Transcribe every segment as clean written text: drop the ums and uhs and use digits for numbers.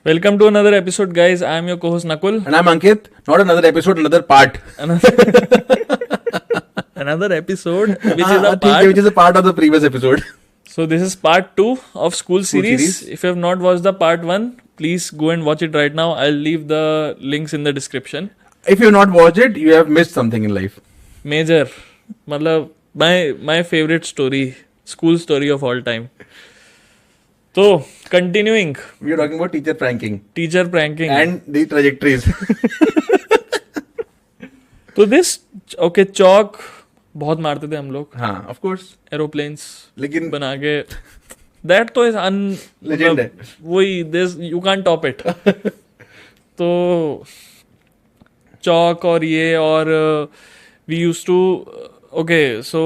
Welcome to another episode, guys. I am your co-host Nakul. And I'm Ankit. Not another episode, another part. Another episode, which is a ठीक है, part. which is a part of the previous episode. So this is part 2 of school series. series. If you have not watched the part 1, please go and watch it right now. I'll leave the links in the description. If you have not watched it, you have missed something in life. Major, मतलब my favorite story, school story of all time. So continuing, We are talking about teacher pranking teacher pranking. and the trajectories. तो this okay chalk बहुत मारते थे हम लोग. हाँ, of course. Aeroplanes लेकिन बना के दैट तो इज Legend है. वही this you can't top it. तो चौक और ये और we use to okay so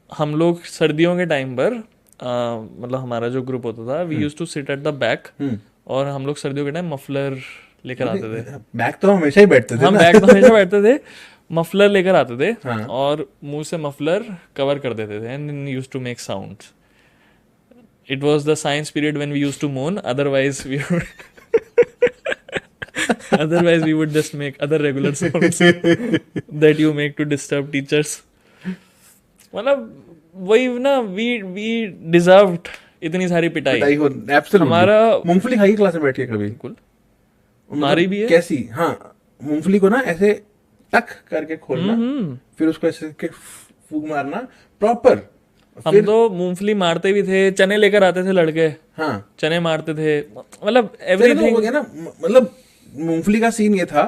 हम लोग सर्दियों के टाइम पर मतलब हमारा जो ग्रुप होता था we use to sit at the back और हम लोग सर्दियों के टाइम मफलर लेकर आते थे. बैक तो हमेशा ही बैठते थे हम ना. बैग में हमेशा बैठते थे. मफलर लेकर आते थे हाँ. और मुंह से मफलर कवर कर देते थे and use to make sound. It was the science period when we used to moan. Otherwise we would just make other regular sounds that you make to disturb teachers. मतलब वही ना we deserved इतनी सारी पिटाई. पिटाई हो absolutely. हमारा मूंगफली खाई क्लास में बैठ के कभी? बिल्कुल हमारी भी है. कैसी? हाँ, मूंगफली को ना ऐसे टक करके खोलना, फिर उसको ऐसे के फूंक मारना प्रॉपर. हम तो मूंगफली मारते भी थे. चने लेकर आते थे लड़के. हाँ, चने मारते थे. मतलब फिर तो एवरीथिंग. हो गया ना. मतलब मूंगफली का सीन ये था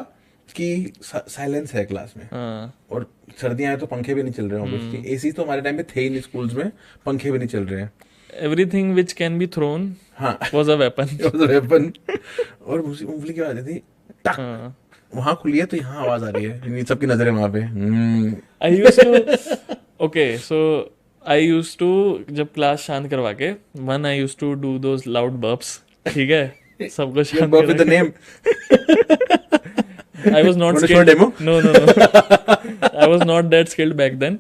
कि साइलेंस है क्लास में हाँ. और सर्दियां हैं तो पंखे भी नहीं चल रहे हैं. एसी तो हमारे टाइम पे थे ही नहीं स्कूल्स में, पंखे भी नहीं चल रहे हैं. Everything which can be thrown हाँ, was a weapon. वेपन. और मूंगफली की आवाज थी टक. हाँ. वहां खुली है तो यहाँ आवाज आ रही है. इन सबकी नजरें वहां पे. I used to okay so I used to जब क्लास शांत करवा के I used to do those loud burps. ठीक है सबको शांत Burp with the करवा name. के. I was not Want to show a skilled. demo? No. I was not that skilled back then,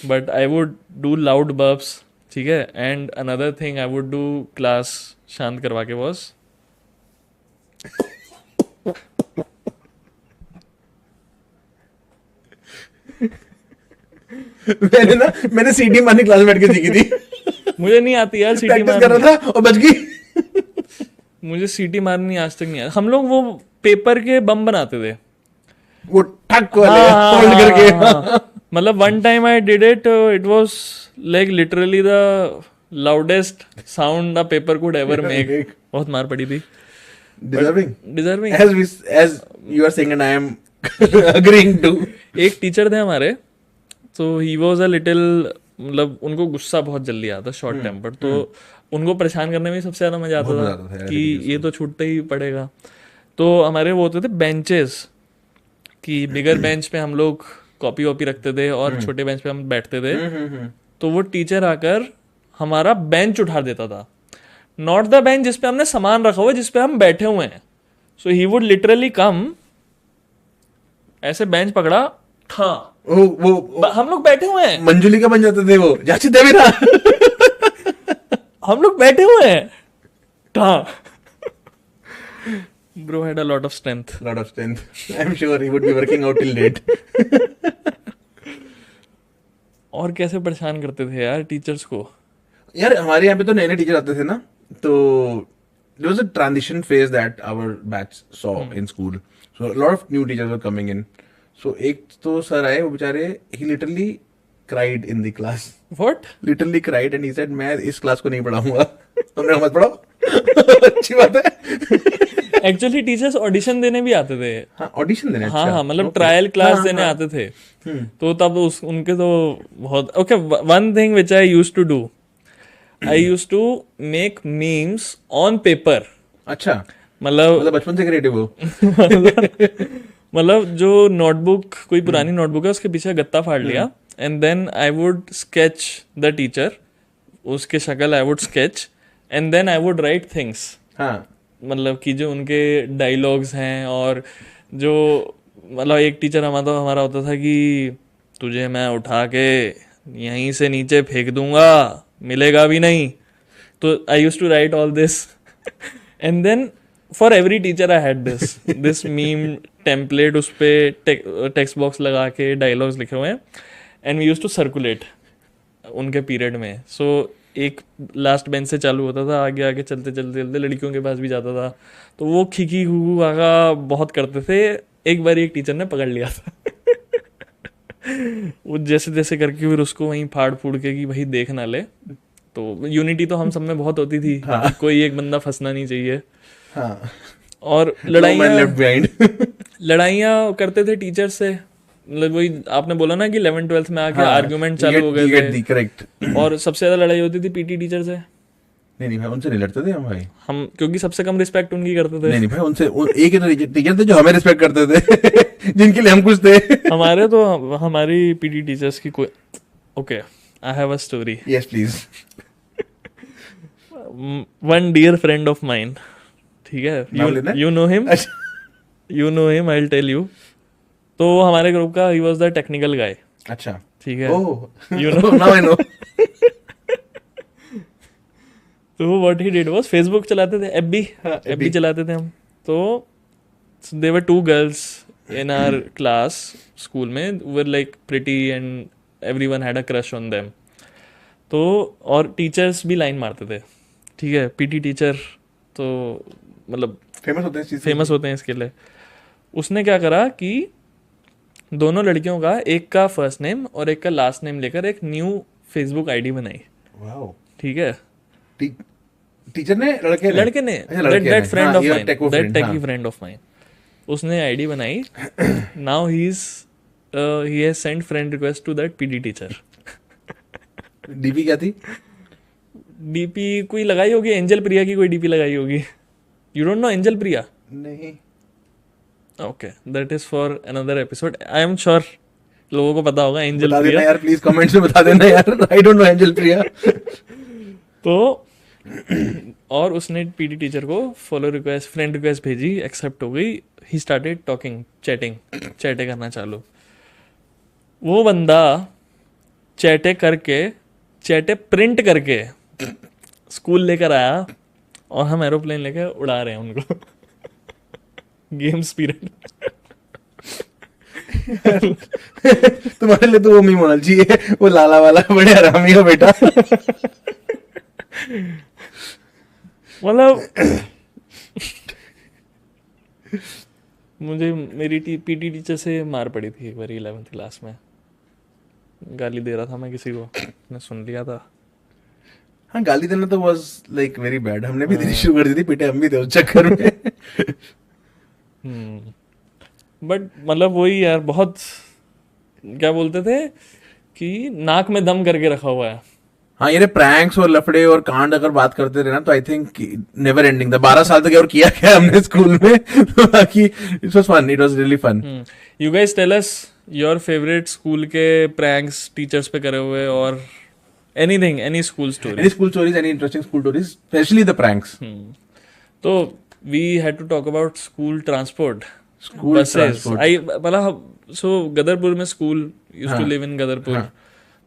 but I would do loud burps. ठीक है. And another thing I would do class शांत करवा के was मैंने सीटी मारनी class में बैठ के सीखी थी. मुझे नहीं आती यार सीटी प्रैक्टिस कर मारनी. रहा था और बच गई. मुझे सीटी मारनी आज तक नहीं आती. हम लोग वो पेपर के बम बनाते थे. वो ठक वाले फोल्ड करके. मतलब one time I did it. It was like literally the loudest sound a paper could ever make. बहुत मार पड़ी थी. Deserving. Deserving. as you are saying and I am agreeing to. एक टीचर थे हमारे. तो ही वाज अ लिटिल मतलब उनको गुस्सा बहुत जल्दी आता. Short temper. तो उनको परेशान करने में सबसे ज्यादा मजा बहुत मजा आता आता था था यार कि teachers ये तो छूटते ही पड़ेगा. तो हमारे वो होते थे बेंचेस कि बिगर बेंच पे हम लोग कॉपी वॉपी रखते थे और छोटे बेंच पे हम बैठते थे. तो वो टीचर आकर हमारा बेंच उठा देता था. नॉट द बेंच जिसपे हमने सामान रखा हुआ है, जिसपे हम बैठे हुए हैं. सो ही वुड लिटरली कम ऐसे बेंच पकड़ा था. वो हम लोग बैठे हुए हैं. मंजुली का बन जाते थे वो. जाची देवी ना. हम लोग बैठे हुए हैं. था. Bro had a lot of strength. Lot of strength. I'm sure he would be working out till late. और कैसे परेशान करते थे यार टीचर्स को. यार हमारे यहाँ पे तो नए नए टीचर आते थे ना, तो there was a transition phase that our batch saw in school. So a lot of new teachers were coming in. So एक तो सर आए, वो बेचारे he literally cried in the class. What? Literally cried and he said मैं इस class को नहीं पढ़ाऊंगा. हमने कहा मत पढ़ाओ. अच्छी बात है. एक्चुअली टीचर्स ऑडिशन देने भी आते थे. हाँ, ऑडिशन देने. हाँ अच्छा. हाँ मतलब Okay. ट्रायल क्लास हाँ, देने हाँ. आते थे. तो तब उनके तो बहुत okay. One thing which I use to do, I use to make memes on paper. अच्छा, मतलब बचपन से क्रिएटिव हो. मतलब जो नोटबुक कोई पुरानी नोटबुक है उसके पीछे गत्ता फाड़ लिया and then I would sketch the teacher. उसके शक्ल I would sketch and then I would write things. हाँ, मतलब कि जो उनके डायलॉग्स हैं और जो मतलब एक टीचर हमारा होता था कि तुझे मैं उठा के यहीं से नीचे फेंक दूंगा, मिलेगा भी नहीं. तो I use to write all this and then for every teacher I had this meme template, उस पे टेक्स्ट बॉक्स लगा के डायलॉग्स लिखे हुए हैं, and we use to circulate उनके पीरियड में. सो एक लास्ट बेंच से चालू होता था, आगे आगे चलते चलते चलते लड़कियों के पास भी जाता था, तो वो खिकी हु आगा बहुत करते थे. एक बार एक टीचर ने पकड़ लिया था. वो जैसे जैसे करके फिर उसको वहीं फाड़ फूड़ के कि भाई देख ना ले. तो यूनिटी तो हम सब में बहुत होती थी, हाँ. कोई एक बंदा फंसना नहीं चाहिए. हाँ. और No man left behind. लड़ाइयाँ करते थे टीचर से. मतलब वही आपने बोला ना कि 11th-12th में आके आर्ग्यूमेंट चालू हो गए थे. करेक्ट. और सबसे ज्यादा लड़ाई होती थी पीटी टीचर से. नहीं भाई, उनसे नहीं लड़ते थे हम भाई. हम क्योंकि सबसे कम रिस्पेक्ट उनकी करते थे. नहीं भाई, उनसे एक ही तो टीचर थे जो हमें रिस्पेक्ट करते थे. जिनके लिए हम कुछ थे. हमारे तो हमारी पीटी टीचर्स की कोई. Okay, I have a story. Yes please. One dear friend of mine, ठीक नाम लेना है, है? यू नो हिम, अच्छा. You know him, I will tell you. तो हमारे ग्रुप का ही वाज द टेक्निकल गाय, अच्छा. ठीक है. Oh, You know. Now I know. तो what he did was, Facebook चलाते थे, एफबी हाँ, एफबी चलाते थे हम. तो there were 2 girls in our class school में, were like pretty and everyone had a crush on them. तो और टीचर्स भी लाइन मारते थे, ठीक है. पीटी टीचर तो मतलब फेमस होते हैं इस चीज से. फेमस होते हैं इसके लिए. उसने क्या करा कि दोनों लड़कियों का, एक का फर्स्ट नेम और एक का लास्ट नेम लेकर एक न्यू फेसबुक आईडी बनाई, वाओ. ठीक है. टीचर ने लड़के ने, अच्छा, लड़के दैट ने. फ्रेंड हाँ, ऑफ ये माइन, टेको दैट फ्रेंड, टेकी हाँ. फ्रेंड ऑफ माइन, उसने आईडी बनाई. Now he has sent friend request to that PT teacher. DP क्या थी? डीपी कोई लगाई होगी, एंजल प्रिया की कोई डीपी लगाई होगी. यू डोंट नो एंजल प्रिया? नहीं. Okay, that is for another episode. I am sure लोगों को पता होगा एंजल बता देना प्रिया. यार प्लीज, कमेंट्स में बता देना यार. आई डोंट नो एंजल प्रिया. तो और उसने पीटी टीचर को फॉलो रिक्वेस्ट, फ्रेंड रिक्वेस्ट भेजी, एक्सेप्ट हो गई. ही स्टार्टेड टॉकिंग, चैटे करना चालू. वो बंदा चैटे प्रिंट करके स्कूल लेकर आया, और हम एरोप्लेन लेकर उड़ा रहे हैं उनको. Games period. तुम्हारे लिए तो वो मीम होना चाहिए, वो लाला वाला बड़े हरामी हो बेटा. मतलब मुझे मेरी पीटी टीचर से मार पड़ी थी एक बार 11th क्लास में. गाली दे रहा था मैं किसी को, ने सुन लिया था. हाँ, गाली देना तो वाज लाइक वेरी बैड. हमने भी देनी शुरू कर दी थी, पिटे हम भी थे उस चक्कर में. बट मतलब वही यार, बहुत क्या बोलते थे कि नाक में दम करके रखा हुआ है. हाँ, ये प्रैंक्स और लफड़े और कांड अगर बात करते रहे ना, तो आई थिंक नेवर एंडिंग था. 12 साल तक और किया क्या हमने स्कूल में. तो बाकी it was fun, it was really fun. You guys tell us your favourite school के प्रैंक्स टीचर्स पे करे हुए, और anything, any school story. Any school stories, any interesting school stories, especially the pranks. तो we had to talk about school transport. School buses. transport. I मतलब so Gadarpur में school, used to live in Gadarpur. हाँ.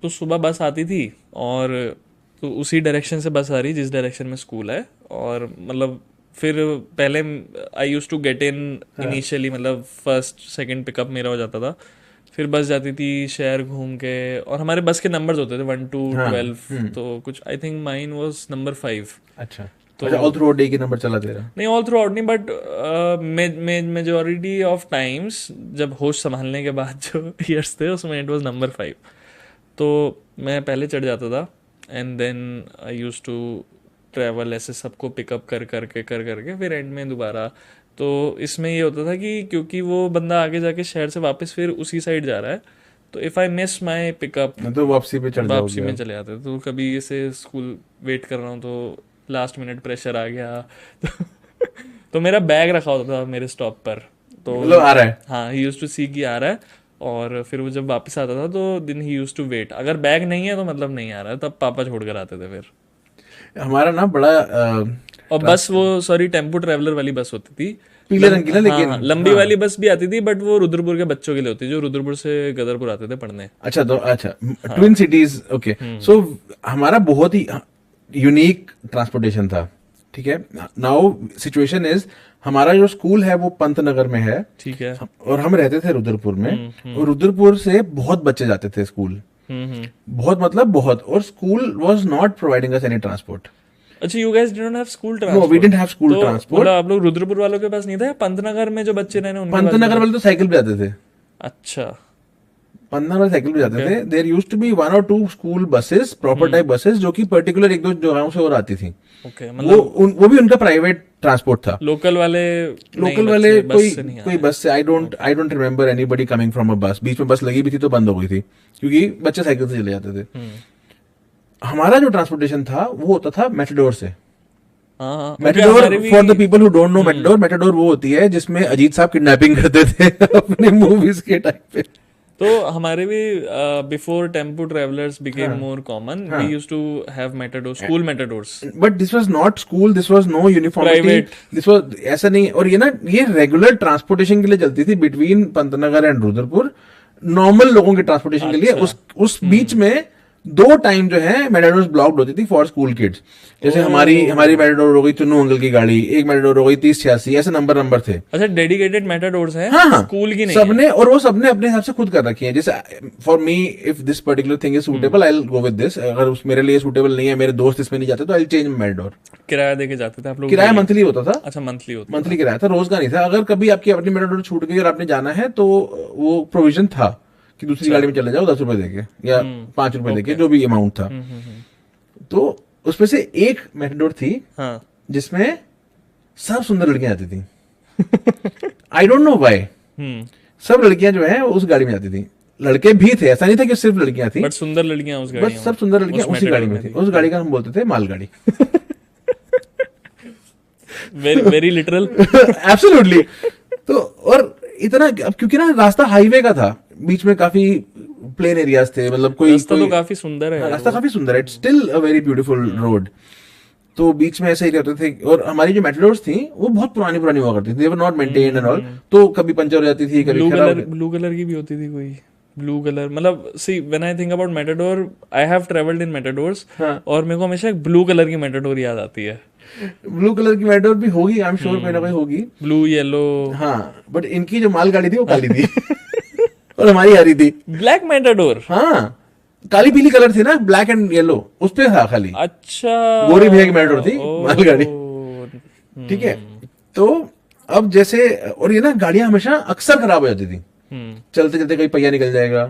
तो सुबह बस आती थी, और तो उसी डायरेक्शन से बस आ रही जिस डायरेक्शन में स्कूल है. और मतलब फिर पहले I used to get in initially, मतलब फर्स्ट सेकंड पिकअप मेरा हो जाता था. फिर बस जाती थी शहर घूम के, और हमारे बस के नंबर्स होते थे 1 to 12. तो कुछ I think mine was number 5. अच्छा. तो अच्छा, ऑल थ्रू डे के नंबर चला दे रहा. नहीं, ऑल थ्रू आउट नहीं, बट मेजोरिटी ऑफ टाइम्स जब होश संभालने के बाद जो ईयर्स थे उसमें इट वाज नंबर 5. तो मैं पहले चढ़ जाता था, and then I use to travel ऐसे सबको पिकअप करके फिर एंड में दोबारा. तो इसमें ये होता था कि क्योंकि वो बंदा आगे जाके शहर से वापस फिर उसी साइड जा रहा है, तो if I miss my pickup तो वापसी पे चढ़ वापसी जाओगे. में चले जाते. तो कभी ऐसे स्कूल वेट कर रहा हूँ तो लास्ट मिनट प्रेशर आ गया. तो मेरा बैग रखा होता था मेरे स्टॉप पर. तो मतलब आ रहा है. हाँ, ही यूज टू सी कि आ रहा है. और फिर वो जब वापस आता था तो दिन ही यूज टू वेट. अगर बैग नहीं है तो मतलब नहीं आ रहा है, तब पापा छोड़ कर आते थे फिर. हमारा ना बड़ा और बस वो सॉरी टेम्पो ट्रैवलर वाली बस होती थी, पीले रंग की ना, लेकिन हाँ, लंबी वाली बस भी आती थी, बट वो रुद्रपुर के बच्चों के लिए होती, जो रुद्रपुर से गदरपुर आते थे पढ़ने. अच्छा. तो अच्छा, ट्विन सिटीज. ओके. सो हमारा बहुत ही यूनिक ट्रांसपोर्टेशन था. ठीक है, नाउ सिचुएशन इज, हमारा जो स्कूल है वो पंतनगर में है, ठीक है। और हम रहते थे रुद्रपुर में, और रुद्रपुर से बहुत बच्चे जाते थे स्कूल, बहुत मतलब बहुत, और school was not providing us any transport. अच्छा, you guys didn't have school no, transport? We didn't have school तो ट्रांसपोर्ट। मतलब आप लोग रुद्रपुर वालों के पास नहीं था, या पंतनगर में जो बच्चे रहे उनके पास पंतनगर था? वाले तो साइकिल पे जाते थे, अच्छा, पंतनगर वाले साइकिल पे जाते Okay. थे। देयर यूज्ड टू बी 1 और 2 school buses, proper type buses, जो कि पर्टिकुलर एक दो जगहों से और आती थी। ओके, वो मतलब वो भी उनका प्राइवेट ट्रांसपोर्ट था। लोकल वाले लोकल वाले कोई बस से नहीं कोई आए। बस से, I don't remember anybody coming from a बस। बीच में बस लगी भी थी तो बंद हो गई थी, क्योंकि बच्चे साइकिल से चले जाते थे। हमारा जो ट्रांसपोर्टेशन था वो होता था मेटाडोर से। हाँ हाँ, okay, मेटाडोर, हमारे भी- for the people who don't know Matador, Matador वो होती है जिसमें अजीत साहब किडनैपिंग करते थे अपने मूवीज के टाइम पे। तो हमारे भी before tempo travellers became more common, we used to have Matador, school Matadors. But this was not school, this was no uniformity, Private. This was ऐसा नहीं। और ये ना, ये रेगुलर ट्रांसपोर्टेशन के लिए चलती थी between Pantnagar and Rudrapur, normal लोगों के ट्रांसपोर्टेशन के लिए। उस बीच में 2 टाइम जो है मेटाडोर्स ब्लॉक्ड होती थी फॉर स्कूल किड्स। जैसे हमारी मेटाडोर हो गई चुन्नू अंकल की गाड़ी, एक मेटाडोर हो गई 3086, ऐसे नंबर थे। अच्छा, डेडिकेटेड मेटाडोर्स हैं, हाँ, स्कूल की नहीं है। सबने, और वो सबने अपने हिसाब से खुद कर रखी है। जैसे for me, if this particular thing is suitable, I will go with this. अगर उस मेरे लिए सूटेबल नहीं है, मेरे दोस्त इसमें नहीं जाते, तो आई विल चेंज मेटाडोर। किराया देके जाते थे आप लोग? किराया मंथली होता था। अच्छा, मंथली होता। मंथली किराया था, रोज का नहीं था। अगर कभी आपकी अपनी मेटाडोर छूट गई और आपने जाना है, तो वो प्रोविजन था कि दूसरी गाड़ी में चले जाओ 10 रुपए देके या 5 रुपए देके, जो भी अमाउंट था। तो उसमें से एक मेटाडोर थी हाँ। जिसमें सब सुंदर लड़कियां आती थी। आई डोंट नो व्हाई, सब लड़कियां जो है उस गाड़ी में जाती थी। लड़के भी थे, ऐसा नहीं था कि सिर्फ लड़कियां थी, बट सुंदर लड़कियां उस गाड़ी बस सब सुंदर लड़कियां उसी गाड़ी में थी। उस गाड़ी का हम बोलते थे मालगाड़ी। Very very literal. एब्सोल्युटली। तो और इतना, अब क्योंकि ना रास्ता हाईवे का था, बीच में काफी प्लेन एरियाज थे, मतलब कोई रास्ता तो काफी सुंदर है। रास्ता काफी सुंदर है, it's still a very beautiful road. तो बीच में ऐसे ही रहते थे। और हमारी जो मेटाडोर्स थी वो बहुत पुरानी हुआ करती थी, they were not maintained and all, तो कभी पंचर हो जाती थी, कभी खराब। ब्लू कलर की भी होती थी कोई, ब्लू कलर, मतलब see when I think about Matador, I have travelled in Matadors, और मेरे को हमेशा एक ब्लू कलर की मेटाडोर याद आती है। ब्लू कलर की मेटाडोर भी होगी, आई एम श्योर, कोई ना कोई होगी, ब्लू येलो। हाँ, बट इनकी जो मालगाड़ी थी वो काली थी और हमारी हरी थी। Black Matador? हाँ, काली पीली कलर थी ना, ब्लैक एंड येलो, उस पे था खाली। अच्छा, गोरी भैया की मेटाडोर थी मालगाड़ी, ठीक है। तो अब जैसे, और ये ना गाड़ियां हमेशा अक्सर खराब हो जाती थी, चलते चलते कभी पहिया निकल जाएगा,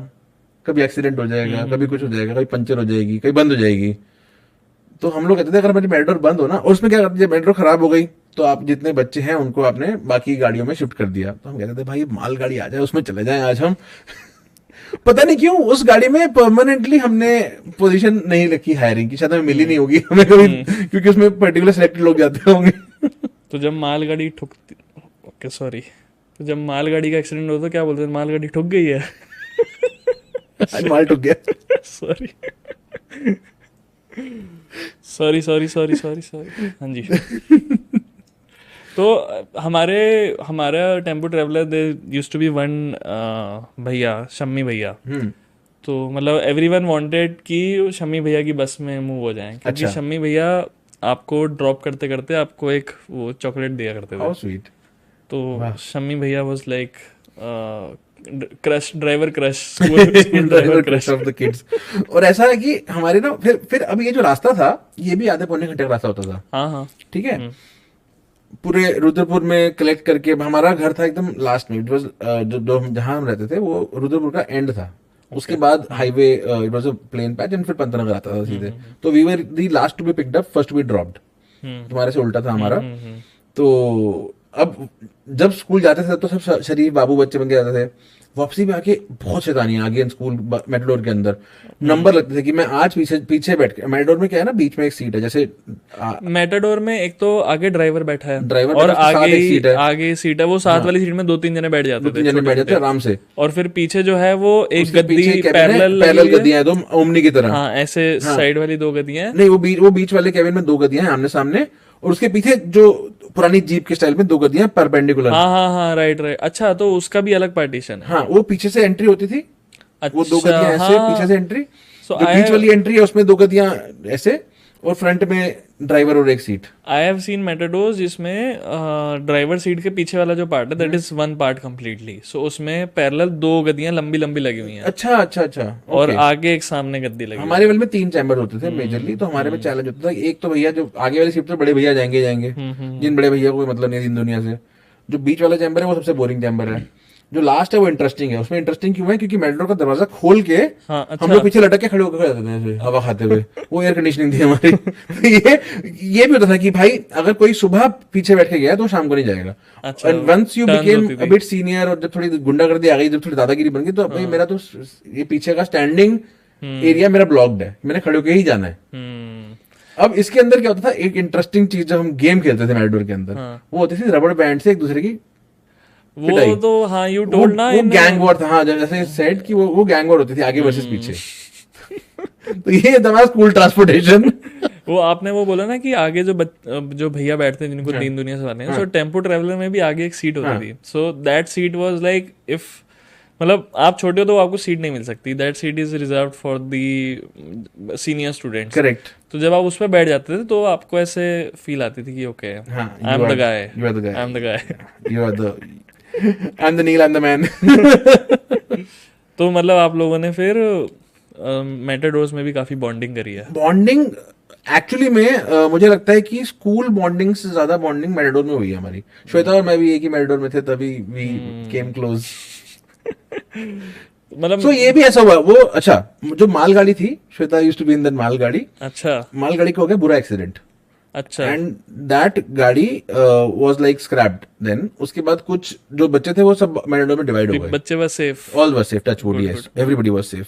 कभी एक्सीडेंट हो जाएगा, कभी कुछ हो जाएगा, कभी पंचर हो जाएगी, कभी बंद हो जाएगी। तो हम लोग कहते थे अगर मेरी मेटाडोर बंद हो ना, और उसमें क्या करते, जब मेटाडोर खराब हो गई तो आप जितने बच्चे हैं उनको आपने बाकी गाड़ियों में शिफ्ट कर दिया। तो हम कहते थे भाई मालगाड़ी आ जाए, उसमें चले जाएं आज हम। पता नहीं क्यों उस गाड़ी में परमानेंटली हमने पोजीशन नहीं रखी हायरिंग की, शायद हमें मिली नहीं होगी हमें कभी, क्योंकि उसमें पर्टिकुलर सिलेक्टेड लोग जाते होंगे। तो जब मालगाड़ी ठुकती, ओके सॉरी, तो जब मालगाड़ी का एक्सीडेंट होता क्या बोलते हैं, मालगाड़ी ठुक गई है? आज माल ठुक गया। Sorry sorry sorry sorry sorry sorry, हाँ जी। तो हमारा tempo traveller, they used to be one भैया, शम्मी भैया। तो मतलब एवरीवन वांटेड कि शम्मी भैया की बस में मूव हो जाएं, क्योंकि शम्मी भैया आपको ड्रॉप करते करते आपको एक वो चॉकलेट दिया करते थे। How sweet. तो शम्मी भैया was like crush, driver crush, school driver crush of the kids. और ऐसा है कि हमारे ना, फिर अब ये जो रास्ता था ये भी आधे पौने घंटे का रास्ता होता था। हाँ हाँ, ठीक है। पूरे रुद्रपुर में कलेक्ट करके, हमारा घर था एकदम लास्ट में, इट वाज जो जहां हम रहते थे वो रुद्रपुर का एंड था। उसके बाद highway, it was a plain patch, and फिर पंतनगर आता था सीधे। तो we were the last to be picked up, first to be dropped. तुम्हारे से उल्टा था हमारा। तो अब जब स्कूल जाते थे तो सब शरीफ बाबू बच्चे बन के जाते थे। वापसी में आके बहुत शैतानियां आ गई स्कूल मेटाडोर के अंदर। नंबर लगते थे कि मैं आज पीछे बैठ के, मेटाडोर में क्या है ना, बीच में एक सीट है, जैसे मेटाडोर में एक तो आगे ड्राइवर बैठा है, ड्राइवर और आगे आगे सीट है, वो साथ वाली सीट में 2-3 जने बैठ जाते थे, 2-3 जने बैठ जाते आराम से। और फिर पीछे जो है वो एक गद्दी पैरेलल गद्दियां हैं, दो ओमनी की तरह। हाँ, ऐसे साइड वाली 2 गद्दियां हैं। नहीं, वो बीच वाले केबिन में 2 गद्दियां हैं आमने सामने, और उसके पीछे जो पुरानी जीप के स्टाइल में 2 गद्दियां परपेंडिकुलर। हाँ हाँ हाँ, राइट। अच्छा, तो उसका भी अलग पार्टीशन है। हाँ, वो पीछे से एंट्री होती थी। वो 2 गद्दियां ऐसे, पीछे से एंट्री। जो बीच वाली एंट्री है उसमें 2 गद्दियां ऐसे, और फ्रंट में ड्राइवर और एक seat. I have seen Matadors जिसमें ड्राइवर सीट के पीछे वाला जो पार्ट है that is one part completely. So उसमें पैरेलल 2 गद्दियां लंबी लंबी लगी हुई हैं अच्छा अच्छा अच्छा. और okay. आगे एक सामने गद्दी लगी हुई हमारे वाले में 3 चैम्बर होते थे मेजरली. तो हमारे में चैलेंज होता था, एक तो भैया जो आगे वाली सीट पे बड़े भैया जाएंगे जिन बड़े भैया को कोई मतलब नहीं है दिन दुनिया से. जो बीच वाला चैम्बर है वो सबसे बोरिंग चैम्बर है. जो लास्ट है वो इंटरेस्टिंग है. उसमें इंटरेस्टिंग क्यों है? क्योंकि मेट्रो का दरवाजा खोल के हाँ, अच्छा. हम लोग पीछे लटक के खड़े होकर जाते थे ऐसे, हवा खाते हुए. वो एयर कंडीशनिंग थी हमारी. तो ये भी होता था कि भाई अगर कोई सुबह पीछे बैठ के गया तो शाम को नहीं जाएगा. अच्छा, and once you turns became होती अ थी. बिट सीनियर और जब थोड़ी गुंडागर्दी आ गई, जब थोड़ी दादागिरी बन गई, तो भाई मेरा तो ये पीछे का स्टैंडिंग एरिया मेरा ब्लॉक्ड है. मैंने खड़े होके ही जाना है. अब इसके अंदर क्या होता था, एक इंटरेस्टिंग चीज जब हम गेम खेलते थे मैरिडोर के अंदर, वो होती थी रबड़ बैंड से एक दूसरे की पिटाई. वो तो हाँ यू टोल्ड ना वो गैंग वॉर था. हाँ, जैसे सेट की वो गैंग वॉर होती थी आगे वर्सेस पीछे. तो ये था स्कूल ट्रांसपोर्टेशन. वो आपने वो बोला ना कि आगे जो भैया बैठते हैं जिनको दीन दुनिया से वाले हैं, सो टेम्पो ट्रेवलर में भी आगे एक सीट होती थी. So that seat was like if मतलब आप छोटे हो तो आपको सीट नहीं मिल सकती. That seat is reserve for the senior students. Correct. तो जब आप उस पर बैठ जाते थे तो आपको ऐसे फील आती थी कि okay I am the guy, you are the guy, I am the guy, you are the I am the kneel, I am the man. तो मतलब आप लोगों ने फिर मेटाडोर्स में भी काफी बॉन्डिंग करी है. बॉन्डिंग एक्चुअली में मुझे लगता है कि स्कूल बॉन्डिंग से ज्यादा बॉन्डिंग मेटाडोर में हुई है हमारी. श्वेता और मैं भी एक ही मेटाडोर में थे, तभी वी केम क्लोज. मतलब तो ये भी ऐसा हुआ. वो अच्छा, जो मालगाड़ी थी, Shweta used to be in that मालगाड़ी. अच्छा, मालगाड़ी को हो गया बुरा एक्सीडेंट. अच्छा. एंड दैट गाड़ी वाज लाइक स्क्रैप्ड. देन उसके बाद कुछ जो बच्चे थे वो सब मेटाडोर में डिवाइड हो गए. बच्चे बस safe, all were safe, touch wood, yes, everybody was safe.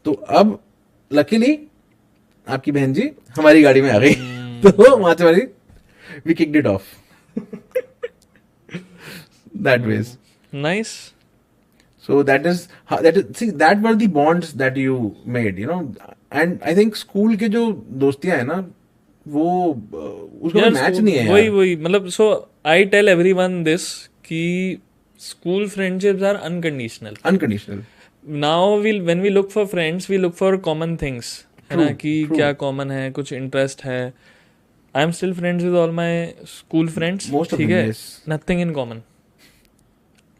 तो अब लकीली आपकी बहन जी हमारी गाड़ी में आ गई. तो वहां से हमारी we kicked it off that ways. Nice. So that is see, that were the bonds that you made, you know. And I think school के जो दोस्तियां है ना, वो उसका मैच नहीं है यार. वही मतलब so I tell everyone this कि school friendships are unconditional. Now when we look for friends we look for common things, है ना, कि क्या कॉमन है, कुछ इंटरेस्ट है. I am still friends with all my school friends. ठीक है, nothing in common.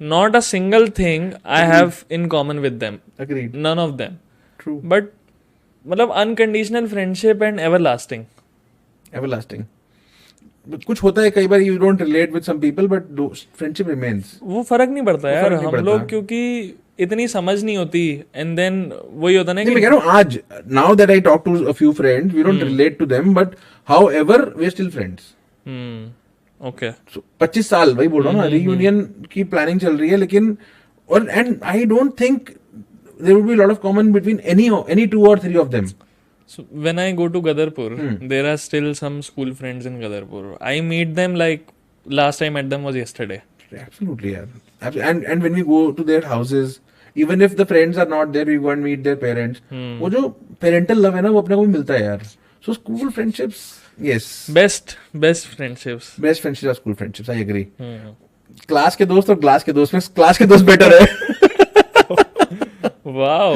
Not a single thing I have in common with them. Agreed. None of them. True. But मतलब unconditional friendship and everlasting. Everlasting. कुछ होता है कई बार, you don't relate with some people but friendship remains. वो फर्क नहीं पड़ता यार. हम लोग क्योंकि इतनी समझ नहीं होती and then वही होता ना कि मैं कह रहा हूँ आज, now that I talk to a few friends, we don't relate to them but however we are still friends. Okay. 25 साल भाई बोल रहा हूँ ना, रीयूनियन की प्लानिंग चल रही है. लेकिन और and I don't think there would be lot of common between any 2 or 3 of them. So when I go to Gadarpur, there are still some school friends in Gadarpur. I meet them like last I met them was yesterday. Absolutely, yeah. And when we go to their houses, even if the friends are not there, we go and meet their parents. वो जो parental love है ना, वो अपने को भी मिलता है यार. So school friendships, yes. Best friendships. Best friendships are school friendships. I agree. Class के दोस्त और क्लास के दोस्त में क्लास के दोस्त बेटर है. वाओ.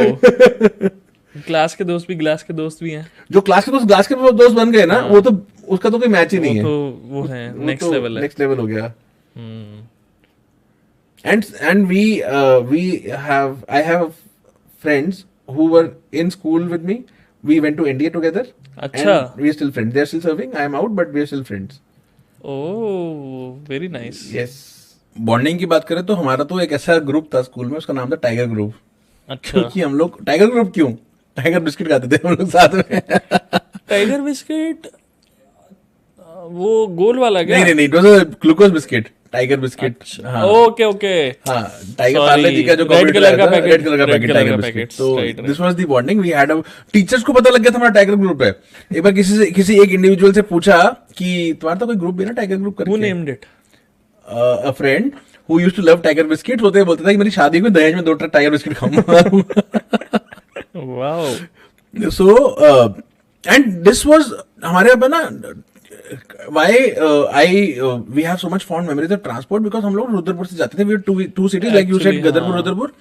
क्लास के दोस्त भी ग्लास के दोस्त भी हैं. जो क्लास के दोस्त ग्लास के दोस्त बन गए ना, वो तो उसका तो कोई मैच ही नहीं है. वो है नेक्स्ट लेवल है. नेक्स्ट लेवल हो गया. And I have friends who were in school with me. We went to India together. अच्छा. And we are still friends. They are still serving. I am out, but we are still friends. Oh, very nice. Yes. Bonding की बात करें तो हमारा तो एक ऐसा group था स्कूल में, उसका नाम था टाइगर ग्रुप. अच्छा. क्योंकि हम लोग टाइगर ग्रुप क्यों, टाइगर बिस्किट खाते थे हम लोग साथ में. टाइगर बिस्किट वो गोल वाला क्या? नहीं, it was a glucose biscuit. Tiger biscuit. Okay. हाँ, टाइगर पार्ले जी का जो रेड कलर का पैकेट टाइगर बिस्किट. तो this was the bonding we had. Teachers को पता लग गया था हमारा टाइगर ग्रुप है. एक बार किसी एक इंडिविजुअल से पूछा कि तुम्हारा तो कोई ग्रुप है ना टाइगर ग्रुप करके. Who named it? A friend who used to love tiger biscuits. बोलता था कि मेरी शादी में दहेज में 2 ट्रक टाइगर बिस्किट खाऊंगा. Wow. So and this was हमारे यहाँ पे ना, why we have so much fond memories of transport because हम लोग रुद्रपुर से जाते थे. We were two cities like you said, Gadarpur Rudrapur.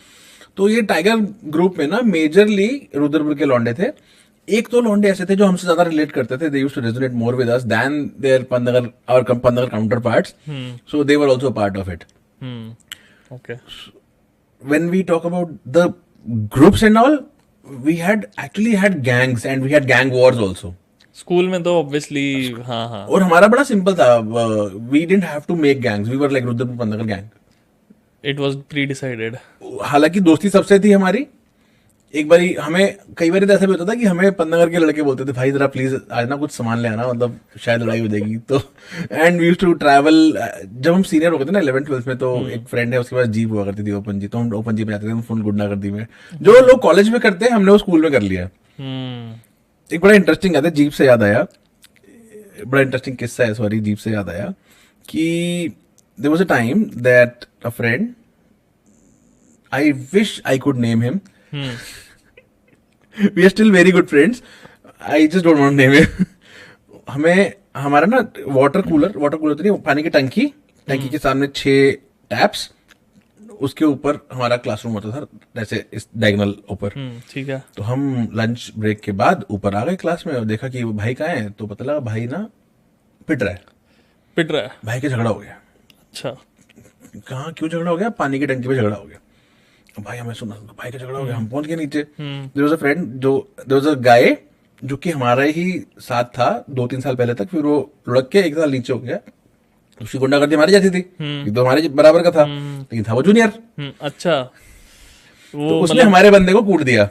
तो ये टाइगर ग्रुप में ना मेजरली रुद्रपुर के लौंडे थे एक तो लौंडे ऐसे थे जो हमसे ज्यादा रिलेट करते थे, they used to resonate more with us than their Pandgar और Pandgar counterparts, so they were also part of it. Okay. When we talk about the groups and all, we had actually had gangs and we had gang wars also. School में तो obviously हाँ हाँ. और हमारा बड़ा simple था, we didn't have to make gangs, we were like Rudrapur Pandgar gang. It was pre decided. हालांकि दोस्ती सबसे थी हमारी. एक बारी हमें कई बार तो ऐसा भी होता था कि हमें पंदगर के लड़के बोलते थे भाई जरा प्लीज आज ना कुछ सामान ले आना, मतलब शायद लड़ाई हो जाएगी. तो and we used to travel. जब हम सीनियर हो गए थे ना 11th-12th में, तो एक फ्रेंड है उसके पास जीप हुआ करती थी, ओपन जी. तो हम ओपन जीप में जाते थे, फुल गुंडा कर दी में. जो लोग कॉलेज में करते हैं हमने वो स्कूल में कर लिया. एक बड़ा इंटरेस्टिंग याद है, जीप से याद आया, बड़ा इंटरेस्टिंग किस्सा है, सॉरी जीप से याद आया कि there was a time that a friend, I wish I could name him, we are still very good friends, I just don't want to name him. हमें हमारा ना वाटर कूलर तो नहीं, पानी की टंकी के सामने 6 टैप्स, उसके ऊपर हमारा क्लासरूम होता था ऐसे इस डायगोनल ऊपर. ठीक है. तो हम लंच ब्रेक के बाद ऊपर आ गए क्लास में और देखा कि वो भाई कहाँ है. तो पता लगा भाई ना पिट रहा है, भाई का झगड़ा हो गया. अच्छा. कहाँ क्यों झगड़ा हो गया? पानी की टंकी पे झगड़ा हो गया. भाई हमें सुना भाई का झगड़ा हो गया, हम पहुंच गए नीचे. There was a friend, there was a guy जो कि हमारा ही साथ था 2-3 साल पहले तक, फिर वो लुढ़क के एक साल नीचे हो गया. उसकी गुंडागर्दी हमारी जाती थी, तो हमारे बराबर का था, लेकिन था वो जूनियर. अच्छा. तो उसने हमारे बंदे को कूट दिया.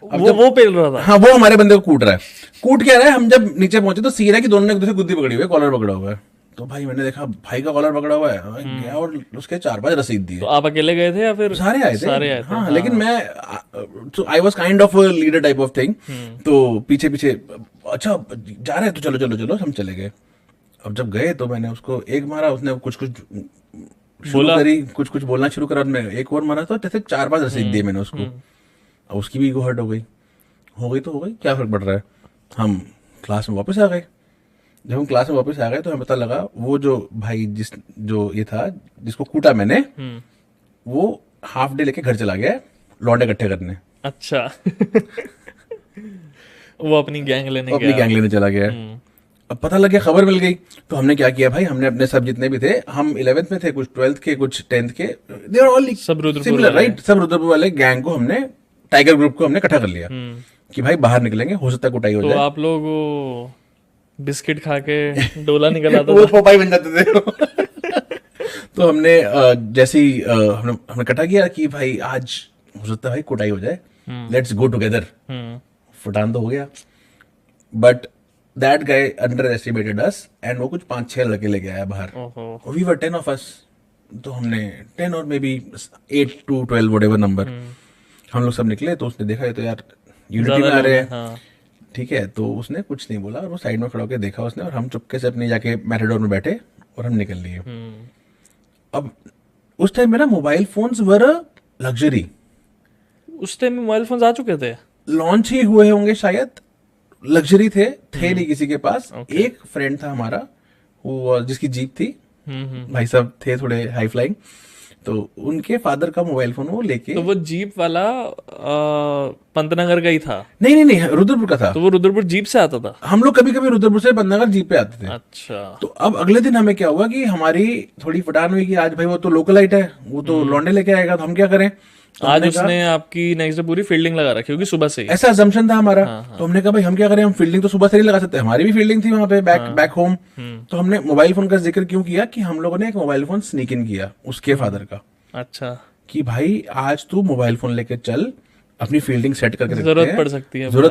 वो पेल रहा था. हाँ, वो हमारे बंदे को कूट रहा है. कूट क्या रहा है, हम जब नीचे पहुंचे तो सीन है कि दोनों ने एक दूसरे गुद्दी पकड़ी हुई है, कॉलर पकड़ा हुआ है. तो भाई मैंने देखा भाई का कॉलर पकड़ा हुआ है, गया और उसके 4-5 रसीद दिए. तो आप अकेले गए थे या फिर सारे आए थे? हाँ, लेकिन मैं I was kind of leader type of thing. तो पीछे अच्छा जा रहे हैं तो चलो हम चले गए. अब जब गए तो मैंने उसको एक मारा, उसने कुछ शुरू करी, कुछ बोलना शुरू करा, मैं एक और मारा, तो जैसे 4-5 रसीद दिए मैंने उसको. अब उसकी भी ईगो हर्ट हो गई, क्या फर्क पड़ रहा है. हम क्लास में वापस आ गए. जब हम क्लास में वापस आ गए तो हमें पता लगा वो जो भाई जो ये था जिसको कूटा मैंने, वो हाफ डे लेके घर चला गया लौंडे इकट्ठे करने. अच्छा. वो अपनी गैंग लेने चला गया. अब पता लग गया, खबर मिल गई. तो हमने क्या किया भाई, हमने अपने सब जितने भी थे, हम 11th में थे, कुछ 12th के, कुछ 10th के, दे आर ऑल सब रुद्रपुर, राइट, सब रुद्रपुर वाले गैंग को हमने, टाइगर ग्रुप को हमने इकट्ठा कर लिया कि भाई बाहर निकलेंगे, हो सकता है कुटाई हो जाए. तो आप लोग बिस्किट खा के डोला निकल आता वो पोपाई बन जाते थे. तो हमने जैसे ही हमने इकट्ठा किया कि भाई आज हो सकता है भाई कुटाई हो जाए, लेट्स गो टुगेदर. फटान तो हो गया, but that guy underestimated us and वो कुछ 5-6 लड़के लेके आया बाहर. We were 10 of us. तो हमने 10 और maybe 8 to 12 whatever number, हम लोग सब निकले. तो उसने देखा ये तो यार यूनिटी में आ रहे हैं, ठीक है. तो उसने कुछ नहीं बोला और वो साइड में खड़ा होकर देखा उसने, और हम चुपके से अपने जाके मैटाडोर में बैठे और हम निकल लिए. अब उस टाइम में ना मोबाइल फोन्स वर लग्जरी. उस टाइम मोबाइल फोन्स आ चुके थे, लॉन्च ही हुए होंगे शायद, लग्जरी थे नहीं किसी के पास. एक फ्रेंड था हमारा वो जिसकी जीप थी, भाई साहब थे थोड़े हाई फ्लाइंग, तो उनके फादर का मोबाइल फोन वो लेके. तो वो जीप वाला पंतनगर का ही था? नहीं, रुद्रपुर का था. तो वो रुद्रपुर जीप से आता था? हम लोग कभी रुद्रपुर से पंतनगर जीप पे आते थे. अच्छा. तो अब अगले दिन हमें क्या हुआ कि हमारी थोड़ी फटान हुई कि आज भाई वो तो लोकलाइट है, वो तो लौंडे लेके आएगा, तो हम क्या करें. तो आज उसने आपकी नेक्स्ट डे पूरी फील्डिंग लगा रखी होगी सुबह से ही, ऐसा असम्पशन था हमारा. तो हमने कहा भाई हम क्या करें, हम फील्डिंग तो सुबह से नहीं लगा सकते, हमारी भी फील्डिंग थी वहां पे बैक होम. तो हमने मोबाइल फोन का जिक्र क्यों किया कि हम लोगों ने एक मोबाइल फोन स्नीक इन किया उसके फादर का. अच्छा. कि भाई आज तू मोबाइल फोन लेके चल, अपनी फील्डिंग सेट करके जरूरत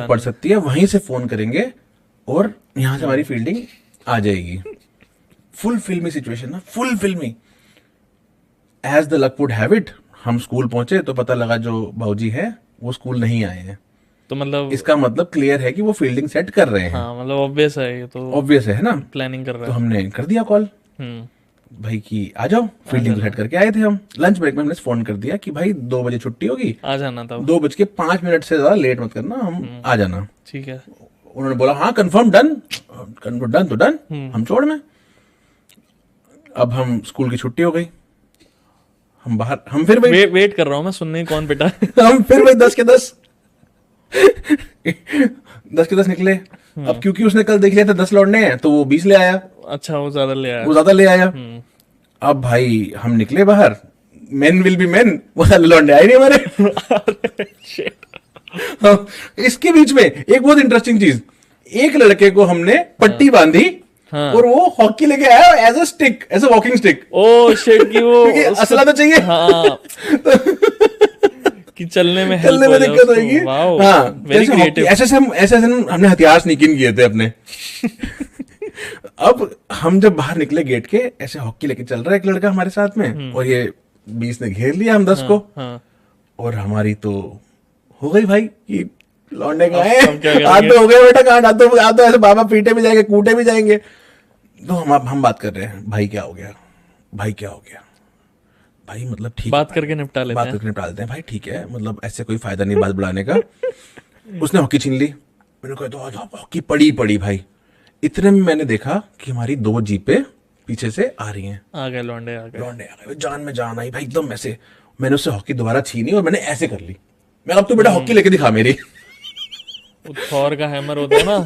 पड़ सकती है, वहीं से फोन करेंगे और यहाँ से हमारी फील्डिंग आ जाएगी. फुल फिल्मी सिचुएशन ना, फुल फिल्मी. As the luck would have it, हम स्कूल पहुंचे तो पता लगा जो भाऊजी है वो स्कूल नहीं आए हैं. तो मतलब इसका मतलब क्लियर है कि वो फील्डिंग सेट कर रहे हैं. हाँ, मतलब ऑब्वियस है, ये तो ऑब्वियस है ना, प्लानिंग कर रहे हैं. तो हमने कर दिया कॉल भाई कि आ जाओ, फील्डिंग सेट करके आए थे हम. लंच ब्रेक में हमने फोन कर दिया कि भाई 2 बजे छुट्टी होगी, आ जाना था. 2:05 से ज्यादा लेट मत करना, हम आ जाना. ठीक है. उन्होंने बोला हाँ कंफर्म, डन तो डन. हम छोड़ में. अब हम स्कूल की छुट्टी हो गई, हम बाहर, हम फिर वेट कर रहा हूँ मैं सुनने कौन बेटा. हम फिर वही 10 के 10 10 के 10 निकले। अब क्योंकि उसने कल देख लिया था 10 लौटने हैं, तो वो 20 ले आया, अच्छा वो ज्यादा ले आया। वो ज्यादा ले आया। अब भाई हम निकले बाहर, मेन विल बी मेन, वो साले लौंडे आए नहीं हमारे। Shit. हाँ, इसके बीच में एक बहुत इंटरेस्टिंग चीज, एक लड़के को हमने पट्टी बांधी हाँ। और वो हॉकी लेके आया as a stick, as a walking stick, oh shit कि वो क्योंकि असला तो चाहिए। हाँ कि चलने में चलने में दिक्कत होगी। वाओ हाँ, वेरी जैसे क्रिएटिव। ऐसे हमने हथियार स्नीक इन किए थे अपने। अब हम जब बाहर निकले गेट के, ऐसे हॉकी लेके चल रहा है एक लड़का हमारे साथ में, और ये 20 ने घेर लिया हम 10 को, हाँ और हमारी तो हो गई भाई कि लौंडे कहाँ हम क्या हैं, करेंगे? हाथ तो हो गए बेटा, कहाँ हाथ तो ऐसे बाबा पीटे भी जाएंगे, कूटे भी जाएंगे। तो हम बात कर रहे हैं, भाई क्या हो गया, भाई क्या हो गया, भाई मतलब ठीक बात करके निपटा लेते बात हैं। करके निपटा लेते हैं भाई, ठीक है, मतलब ऐसे कोई फायदा नहीं बात बढ़ाने का। उसने हॉकी छीन ली, मैंने कहा तो आज हॉकी पड़ी पड़ी भाई। इतने में मैंने देखा कि हमारी 2 जीपें पीछे से आ रही हैं, आ गए लौंडे आ गए। लौंडे आ गए, जान में जान आई भाई एकदम ऐसे। मैंने उससे हॉकी दोबारा छीनी और मैंने ऐसे कर ली, मैं अब तो बेटा हॉकी लेके दिखा मेरी। वो थॉर का हैमर होता है ना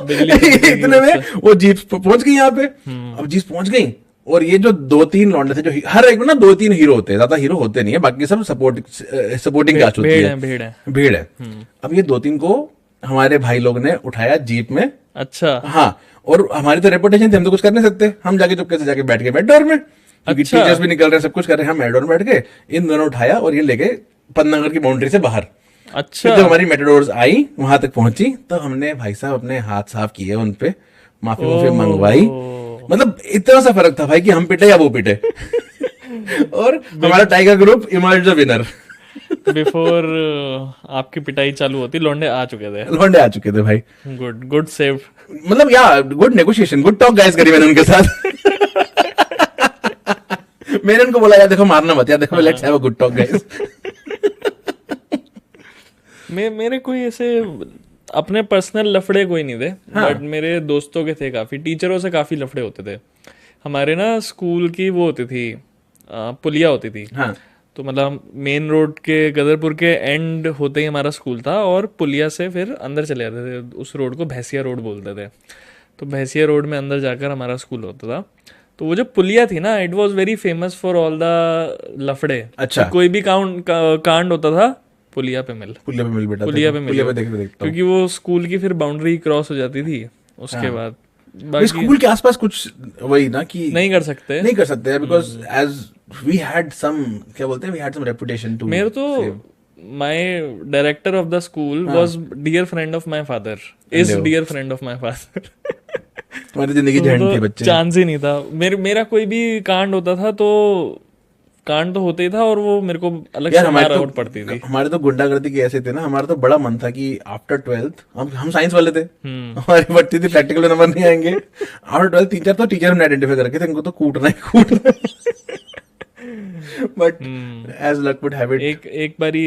बिजली कड़केगी इतने में उससे। वो जीप पहुंच गई यहाँ पे। अब जीप पहुंच गई, और ये जो 2-3 लौंडे थे, जो हर एक में ना 2-3 हीरो होते हैं, ज्यादा हीरो होते नहीं है, बाकी सब सपोर्टिंग कास्ट होती भेड़ है, है भेड़ है। भीड़ है। अब ये 2-3 को हमारे भाई लोग ने उठाया जीप में। अच्छा हाँ, और हमारी तो रेपुटेशन थी, हम तो कुछ कर नहीं सकते, हम जाके चुपके से जाके बैठ गए मेट्रोर में, क्योंकि अच्छा। टीचर्स भी निकल रहे हैं, सब कुछ कर रहे हैं, हम मेट्रोर में बैठ गए। इन दोनों उठाया और ये लेके पन्नागर की बाउंड्री से बाहर। अच्छा फिर जब हमारी मेटाडोर्स आई वहां तक पहुंची, तो हमने भाई साहब अपने हाथ साफ किए, उन पे माफी माफी मंगवाई। मतलब इतना सा फर्क था भाई कि हम पिटे या वो पिटे। और हमारा tiger group emerge the winner. Before आपकी पिटाई चालू होती लौंडे आ चुके थे। लौंडे आ चुके थे भाई। Good good save. मतलब या good negotiation, good talk guys करी मैंने उनके साथ। मैंने उनको बोला यार देखो मारना मत, यार देखो let's have a good talk guys. मेरे कोई ऐसे अपने पर्सनल लफड़े कोई नहीं थे, बट मेरे दोस्तों के थे काफ़ी, टीचरों से काफ़ी लफड़े होते थे। हमारे ना स्कूल की वो होती थी पुलिया होती थी। हाँ, तो मतलब मेन रोड के गदरपुर के एंड होते ही हमारा स्कूल था, और पुलिया से फिर अंदर चले जाते थे। उस रोड को भैंसिया रोड बोलते थे। तो भैंसिया रोड में अंदर जाकर हमारा स्कूल होता था। तो वो जो पुलिया थी ना, it was very famous for all the लफड़े। अच्छा। तो कोई भी कांड होता था पुलिया पे मिल, पुलिया पे मिल बेटा, पुलिया पे पुलिया पे मिलो, देखता हूँ। क्योंकि वो स्कूल की फिर बाउंड्री क्रॉस हो जाती थी उसके बाद। बाकी स्कूल के आसपास कुछ वही ना कि नहीं कर सकते। नहीं कर सकते, because as we had some, क्या बोलते हैं, we had some reputation too. मेरे तो my director of the school was dear friend of my father, is dear friend of my father. तुम्हारी जिंदगी झंड थी बच्चे। चांस ही नहीं था। मेरा कोई भी कांड होता था तो कांड तो होते ही था, और वो मेरे को अलग यार से हमारे मार तो आउट पड़ती थी। हमारे तो गुंडागर्दी के ऐसे थे ना, हमारा तो बड़ा मन था कि आफ्टर 12th हम साइंस वाले थे, हमारी बढ़ती थी प्रैक्टिकल नंबर नहीं आएंगे। आफ्टर 12th टीचर हमने आइडेंटिफाई करके थे, इनको तो कूटना ही कूटना। But as luck would have it, एक बारी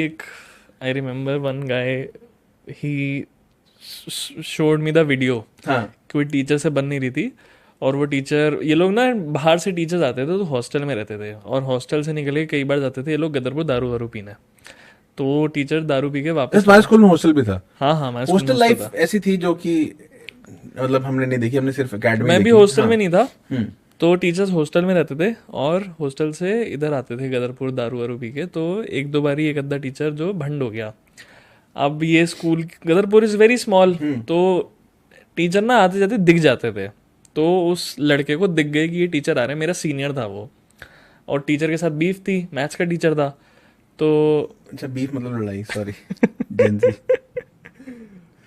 I remember one guy, he showed me the video. हाँ कोई टीचर से बन नहीं रही थी, और वो टीचर, ये लोग ना बाहर से टीचर्स आते थे तो हॉस्टल में रहते थे, और हॉस्टल से निकल के कई बार जाते थे ये लोग गदरपुर दारू वारू पीने। तो वो टीचर दारू पी के वापस, हमारे स्कूल में हॉस्टल भी था। हाँ हाँ हमारे स्कूल में हॉस्टल hostel लाइफ था। ऐसी थी जो कि मतलब हमने नहीं देखी, हमने सिर्फ एकेडमी मैं भी देखी। हॉस्टल हाँ। में नहीं था। हम्म। तो टीचर्स हॉस्टल में रहते थे, और हॉस्टल से इधर आते थे गदरपुर दारू वारू पी के। तो एक दो बारी एक अद्धा टीचर जो भंड हो गया। अब ये school Gadarpur is very small, तो टीचर ना आते जाते दिख जाते थे। तो उस लड़के को दिख गए कि ये टीचर आ रहे हैं, मेरा सीनियर था वो, और टीचर के साथ बीफ थी, मैथ्स का टीचर था। तो अच्छा, बीफ मतलब लड़ाई, सॉरी। जेंजी।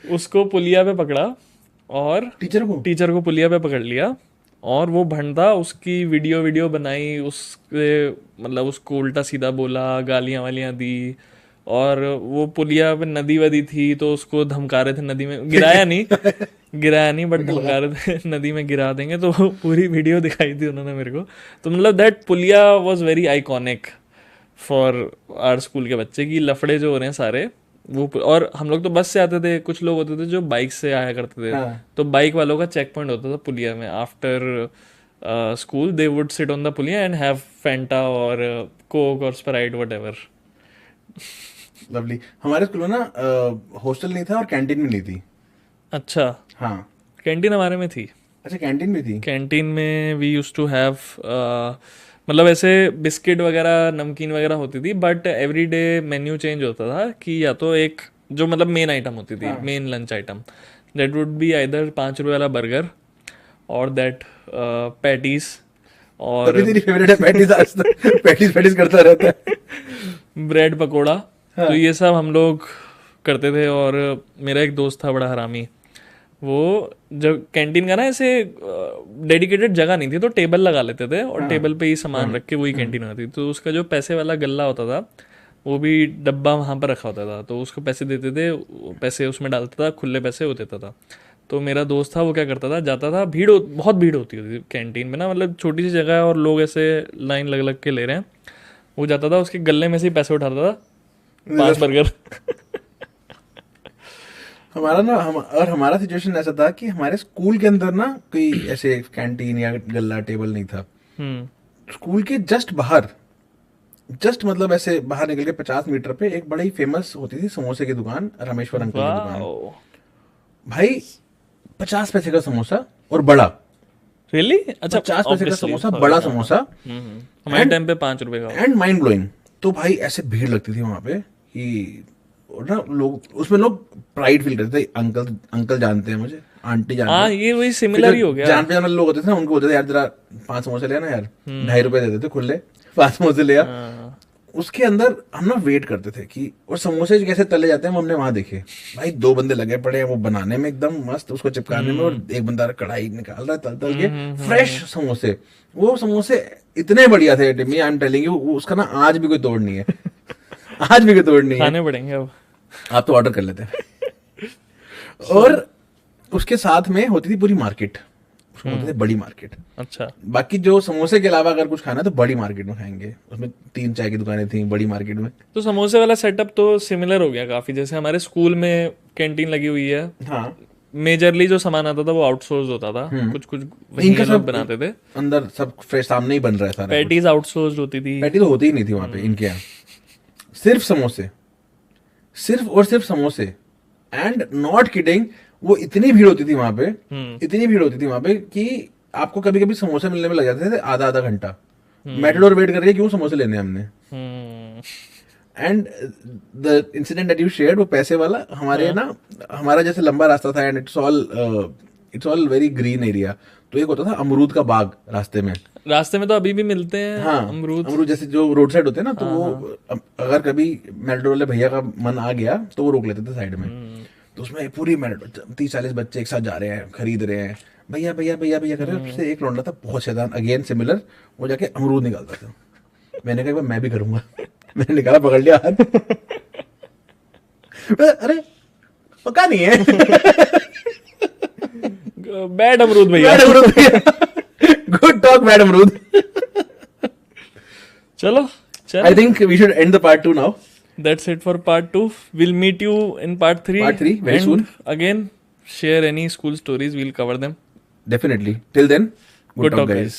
उसको पुलिया पे पकड़ा, और टीचर को पुलिया पे पकड़ लिया, और वो भंडा उसकी वीडियो बनाई, उसके मतलब उसको उल्टा सीधा बोला, गालियां वालियां दी। और वो पुलिया पे नदी वदी थी तो उसको धमका रहे थे नदी में, गिराया नहीं बट धमका रहे थे नदी में गिरा देंगे। तो वो पूरी वीडियो दिखाई थी उन्होंने मेरे को। तो मतलब दैट पुलिया was very iconic for our school के बच्चे की लफड़े जो हो रहे हैं सारे वो। और हम लोग तो बस से आते थे, कुछ लोग होते थे जो बाइक से आया करते थे। हाँ। तो बाइक वालों का चेक पॉइंट होता था पुलिया में। After school they would sit on the पुलिया एंड हैव फैंटा और कोक और स्प्राइट वट एवर। लवली। हमारे स्कूल में ना हॉस्टल नहीं था और कैंटीन भी नहीं थी। अच्छा, हाँ। कैंटीन हमारे में थी। अच्छा, कैंटीन भी थी। कैंटीन में वी यूज टू हैव मतलब ऐसे बिस्किट वगैरह नमकीन वगैरह होती थी, but every day menu change होता था कि या तो एक जो मतलब मेन आइटम होती थी, हाँ। Main lunch item, that would be either 5 रुपये वाला बर्गर और दैट पैटीज तभी और तेरी फेवरेट है पैटीज, आज तक पैटीज पैटीज करता रहता है। ब्रेड पकोड़ा। हाँ। तो ये सब हम लोग करते थे। और मेरा एक दोस्त था बड़ा हरामी, वो जब कैंटीन का ना ऐसे डेडिकेटेड जगह नहीं थी तो टेबल लगा लेते थे और हाँ। टेबल पे ही सामान रख के वही कैंटीन होती थी। तो उसका जो पैसे वाला गल्ला होता था वो भी डब्बा वहाँ पर रखा होता था, तो उसको पैसे देते थे, वो पैसे उसमें डालता था, खुले पैसे वो देता था। तो मेरा दोस्त था, वो क्या करता था, जाता था, बहुत भीड़ होती थी कैंटीन में ना, मतलब छोटी सी जगह है और लोग ऐसे लाइन लग लग के ले रहे हैं। वो जाता था उसके गले में से ही पैसे उठाता था, 5 बर्गर। हमारा ना और हमारा सिचुएशन ऐसा था कि हमारे स्कूल के अंदर ना कोई ऐसे कैंटीन या गल्ला टेबल नहीं था। स्कूल के जस्ट बाहर, जस्ट मतलब ऐसे बाहर निकल के 50 मीटर पे एक बड़ी फेमस होती थी समोसे की दुकान, रामेश्वर अंकल की दुकान। वाओ, भाई 50 पैसे का समोसा और बड़ा, रियली? अच्छा, 50 पैसे का obviously, समोसा, हाँ, बड़ा हाँ, समोसा। हमारे And- टाइम पे 5 रुपए का। And mind blowing. तो भाई ऐसे भीड़ लगती थी वहां पे कि और ना लोग उसमें लोग प्राइड फील करते थे, अंकल अंकल जानते हैं मुझे, आंटी जानते हाँ, हैं। ये वही फिर सिमिलर ही जो हो गया। जान पहचान वाले लोग होते थे ना, उनको बोलते थे यार जरा 5 समोसे ले आना यार, 2.5 रुपए दे देते खुले, 5 समोसे ले आ। हाँ, उसके अंदर हम ना वेट करते थे कि और समोसे कैसे तले जाते हैं वो हमने वहां देखे। भाई 2 बंदे लगे पड़े हैं वो बनाने में एकदम मस्त, उसको चिपकाने में, और एक बंदा कढ़ाई निकाल रहा है तल तल के फ्रेश समोसे। वो समोसे इतने बढ़िया थे Timmy, I am telling you, उसका ना आज भी कोई तोड़ नहीं है। आज भी कोई तोड़ नहीं है। खाने पड़ेंगे अब। आप तो ऑर्डर कर लेते हैं। और उसके साथ में होती थी पूरी मार्केट, उसको बोलते थे बड़ी मार्केट। अच्छा, बाकी जो समोसे के अलावा अगर कुछ खाना है तो बड़ी मार्केट में खाएंगे। उसमें 3 चाय की दुकानें थी बड़ी मार्केट में। तो समोसे वाला सेटअप तो सिमिलर हो गया काफी, जैसे हमारे स्कूल में कैंटीन लगी हुई है। हाँ। मेजरली जो सामान आता था वो आउटसोर्स होता था, कुछ कुछ वही इनका ये लोग सब बनाते थे। अंदर सब फ्रेश सामने ही बन रहा है सारा। पैटीज आउटसोर्स होती थी। पैटी तो होती ही नहीं थी वहां पे इनके यहाँ, सिर्फ समोसे, सिर्फ और सिर्फ समोसे। एंड नॉट किडिंग, वो इतनी भीड़ होती थी वहां पे, इतनी भीड़ होती थी वहां पे कि आपको कभी कभी समोसे मिलने में लग जाते थे आधा आधा घंटा। मेट्रोडोर वेट कर रही है, क्यों समोसे लेने हैं हमने। Hmm, and the incident that you shared, वो पैसे वाला, हमारे ना हमारा जैसे लंबा रास्ता था and it's all very green area. तो एक होता था अमरूद का बाग रास्ते में। रास्ते में तो अभी भी मिलते हैं हाँ, अमरूद। अमरूद जैसे जो रोड साइड होते हैं ना, तो वो अगर कभी मेल्डो वाले भैया का मन आ गया तो वो रोक लेते थे साइड में। तो उसमें पूरी मेल्डो 30-40 बच्चे एक साथ जा रहे हैं, खरीद रहे हैं, भैया भैया भैया भैया कर रहे हैं। उससे एक लौंडा था बहुत शैतान, अगेन सिमिलर, वो जाके अमरूद निकालता था। मैंने कहा मैं भी करूंगा। मैंने निकाला, पकड़ लिया हाथ। अरे पका नहीं है। बैड अमरूद भैया। बैड अमरूद भैया। गुड टॉक बैड अमरूद। चलो I think we should end the part 2 now. That's it for part 2. We'll meet you in part 3. Part 3 very and soon. Again, share any school stories. We'll cover them. Definitely. Till then, good talk, guys.